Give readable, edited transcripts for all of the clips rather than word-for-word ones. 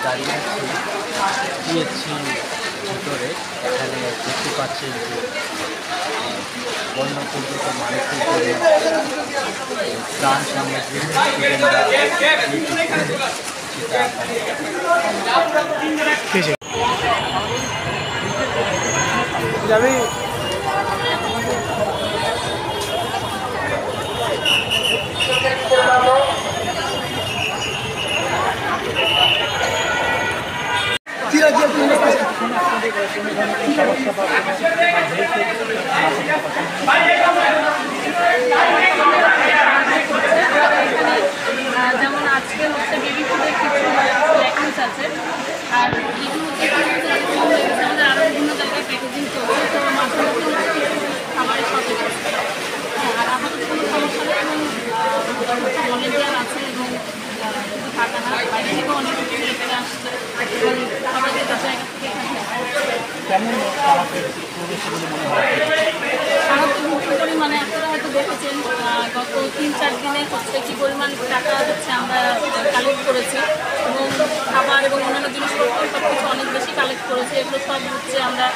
দাঁড়িয়ে গিয়েছি ভিতরে। এখানে দেখতে পাচ্ছেন যে বন্যপূর্বক মানুষের প্রাণ সামগ্রী যাবে যেমন আজকে হচ্ছে বেবি ফুডের কিছু ল্যাকিংস আছে, আর এগুলো হচ্ছে আমাদের আরও বিভিন্ন জায়গায় প্যাকেজিং চলছে, তো মাঝে মধ্যে হচ্ছে খাবারের শর্টেজ হচ্ছে। আর আপাতত কোনো সমস্যা নেই এবং ভলেন্টিয়ার আছে এবং থাকা না বাইরে থেকেও অনেক কিছু ছেলেপেলে আসছে এবং সবাই যেটা জায়গা থেকে সারা পরিমাণে আপনারা হয়তো দেখেছেন গত 3-4 দিনে হচ্ছে কি পরিমাণ টাকা হচ্ছে আমরা কালেক্ট করেছি এবং খাবার এবং অন্যান্য জিনিসপত্র সব কিছু অনেক বেশি কালেক্ট করেছি। এগুলো সব হচ্ছে আমরা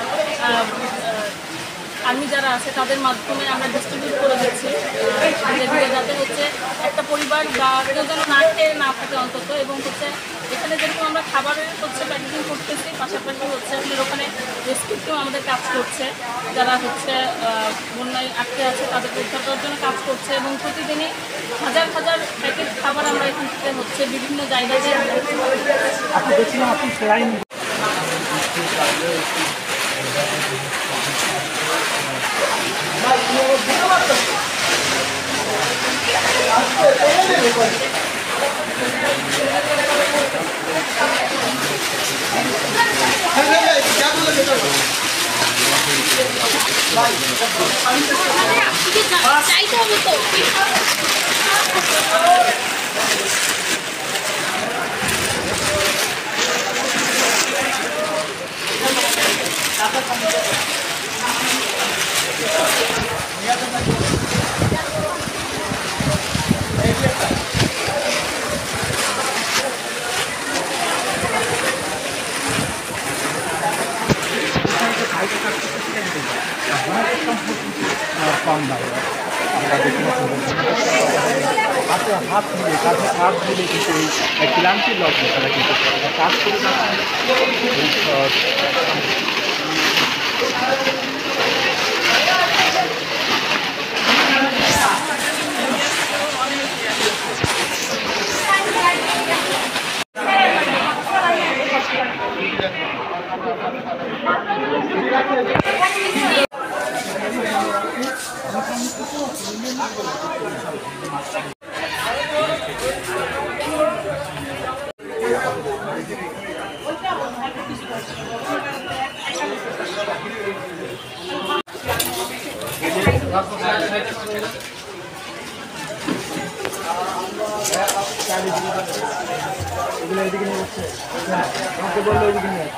আর্মি যারা আছে তাদের মাধ্যমে আমরা ডিস্ট্রিবিউট করে দিচ্ছি যাতে হচ্ছে একটা পরিবার বা কেউ যেন না খেয়ে না থাকে অন্তত। এবং হচ্ছে এখানে যেরকম আমরা খাবারের হচ্ছে প্যাকেজিং করতেছি, পাশাপাশি হচ্ছে আমাদের ওখানে রেস্কিউতেও আমাদের কাজ করছে, যারা হচ্ছে বন্যায় আটকে আছে তাদেরকে উদ্ধার করার জন্য কাজ করছে এবং প্রতিদিনই হাজার হাজার প্যাকেট খাবার আমরা এখান থেকে হচ্ছে বিভিন্ন জায়গায় চাইতে হবে তো কম দাম হাতে হাত মিলে কাঁধে হাত মিলে কিন্তু এই ক্লান্তির লগ্নে তারা কিন্তু কাজ করে এগুলো এদিকে নিয়ে যাচ্ছে আমাকে বললো ওইদিকে নিয়ে